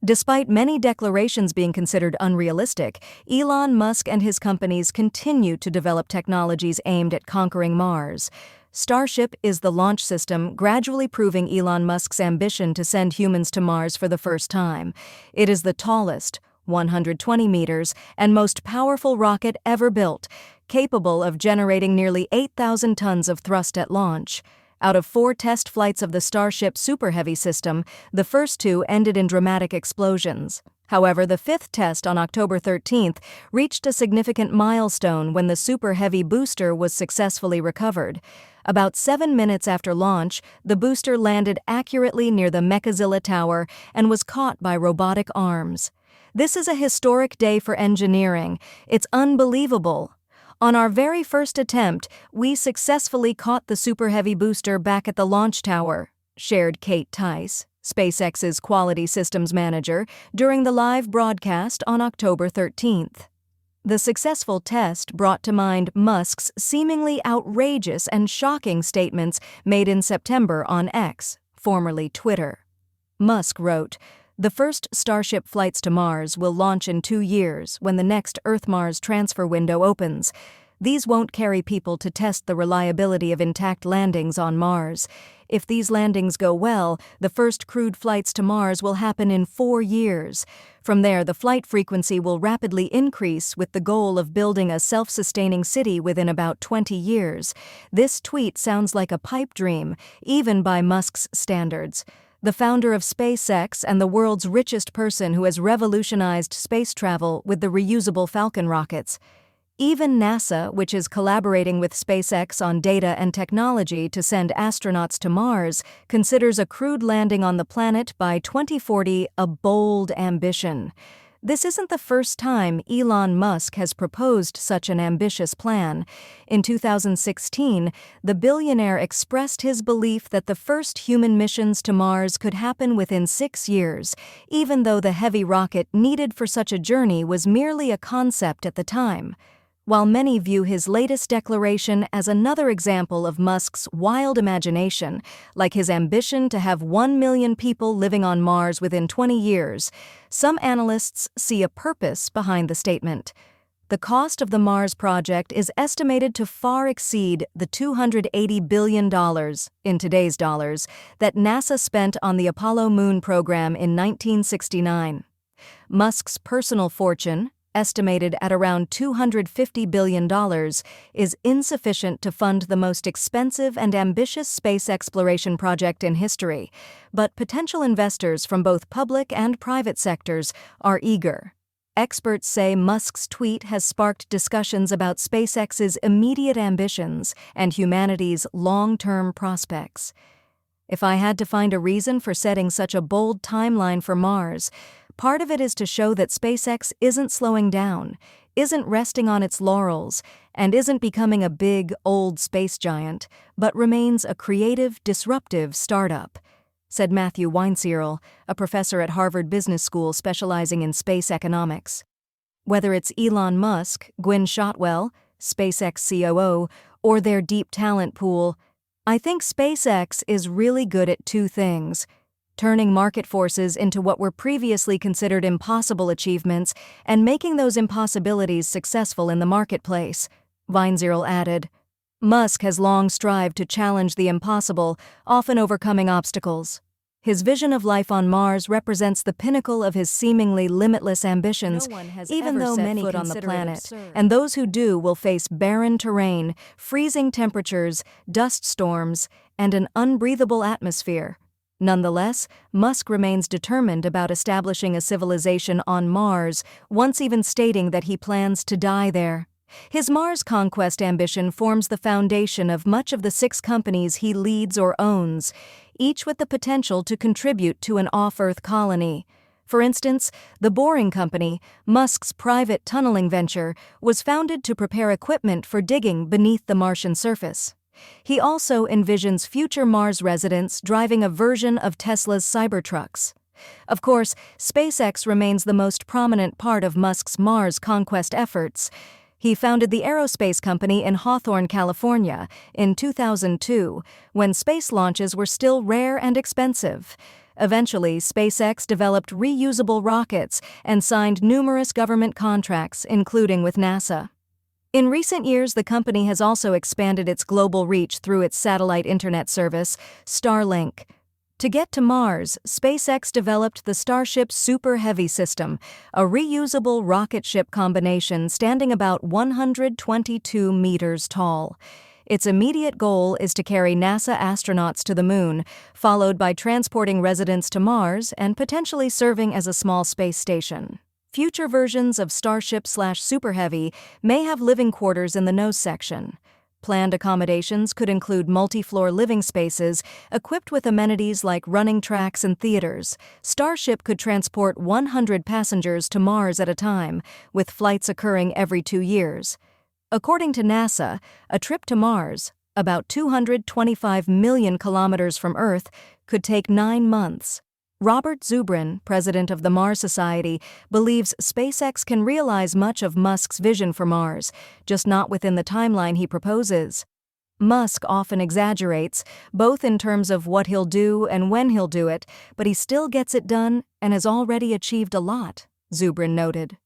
Despite many declarations being considered unrealistic, Elon Musk and his companies continue to develop technologies aimed at conquering Mars. Starship is the launch system gradually proving Elon Musk's ambition to send humans to Mars for the first time. It is the tallest, 120 meters, and most powerful rocket ever built, capable of generating nearly 8,000 tons of thrust at launch. Out of 4 test flights of the Starship Super Heavy system, the first 2 ended in dramatic explosions. However, the 5th test on October 13th reached a significant milestone when the Super Heavy booster was successfully recovered. About 7 minutes after launch, the booster landed accurately near the Mechazilla Tower and was caught by robotic arms. This is a historic day for engineering. It's unbelievable. On our very first attempt, we successfully caught the Super Heavy booster back at the launch tower, shared Kate Tice, SpaceX's quality systems manager, during the live broadcast on October 13th. The successful test brought to mind Musk's seemingly outrageous and shocking statements made in September on X, formerly Twitter. Musk wrote, "The first Starship flights to Mars will launch in 2 years when the next Earth-Mars transfer window opens. These won't carry people to test the reliability of intact landings on Mars. If these landings go well, the first crewed flights to Mars will happen in 4 years. From there, the flight frequency will rapidly increase with the goal of building a self-sustaining city within about 20 years. This tweet sounds like a pipe dream, even by Musk's standards. The founder of SpaceX and the world's richest person who has revolutionized space travel with the reusable Falcon rockets. Even NASA, which is collaborating with SpaceX on data and technology to send astronauts to Mars, considers a crewed landing on the planet by 2040 a bold ambition. This isn't the first time Elon Musk has proposed such an ambitious plan. In 2016, the billionaire expressed his belief that the first human missions to Mars could happen within 6 years, even though the heavy rocket needed for such a journey was merely a concept at the time. While many view his latest declaration as another example of Musk's wild imagination, like his ambition to have 1 million people living on Mars within 20 years, some analysts see a purpose behind the statement. The cost of the Mars project is estimated to far exceed the $280 billion, in today's dollars, that NASA spent on the Apollo moon program in 1969. Musk's personal fortune, estimated at around $250 billion, is insufficient to fund the most expensive and ambitious space exploration project in history, but potential investors from both public and private sectors are eager. Experts say Musk's tweet has sparked discussions about SpaceX's immediate ambitions and humanity's long-term prospects. If I had to find a reason for setting such a bold timeline for Mars, part of it is to show that SpaceX isn't slowing down, isn't resting on its laurels, and isn't becoming a big, old space giant, but remains a creative, disruptive startup, said Matthew Weinzierl, a professor at Harvard Business School specializing in space economics. Whether it's Elon Musk, Gwynne Shotwell, SpaceX COO, or their deep talent pool, I think SpaceX is really good at 2 things: turning market forces into what were previously considered impossible achievements and making those impossibilities successful in the marketplace, Weinzierl added. Musk has long strived to challenge the impossible, often overcoming obstacles. His vision of life on Mars represents the pinnacle of his seemingly limitless ambitions, even though many consider on the planet, and those who do will face barren terrain, freezing temperatures, dust storms, and an unbreathable atmosphere. Nonetheless, Musk remains determined about establishing a civilization on Mars, once even stating that he plans to die there. His Mars conquest ambition forms the foundation of much of the 6 companies he leads or owns, each with the potential to contribute to an off-Earth colony. For instance, the Boring Company, Musk's private tunneling venture, was founded to prepare equipment for digging beneath the Martian surface. He also envisions future Mars residents driving a version of Tesla's Cybertrucks. Of course, SpaceX remains the most prominent part of Musk's Mars conquest efforts. He founded the aerospace company in Hawthorne, California, in 2002, when space launches were still rare and expensive. Eventually, SpaceX developed reusable rockets and signed numerous government contracts, including with NASA. In recent years, the company has also expanded its global reach through its satellite internet service, Starlink. To get to Mars, SpaceX developed the Starship Super Heavy system, a reusable rocket ship combination standing about 122 meters tall. Its immediate goal is to carry NASA astronauts to the Moon, followed by transporting residents to Mars and potentially serving as a small space station. Future versions of Starship/Super Heavy may have living quarters in the nose section. Planned accommodations could include multi-floor living spaces equipped with amenities like running tracks and theaters. Starship could transport 100 passengers to Mars at a time, with flights occurring every 2 years. According to NASA, a trip to Mars, about 225 million kilometers from Earth, could take 9 months. Robert Zubrin, president of the Mars Society, believes SpaceX can realize much of Musk's vision for Mars, just not within the timeline he proposes. Musk often exaggerates, both in terms of what he'll do and when he'll do it, but he still gets it done and has already achieved a lot, Zubrin noted.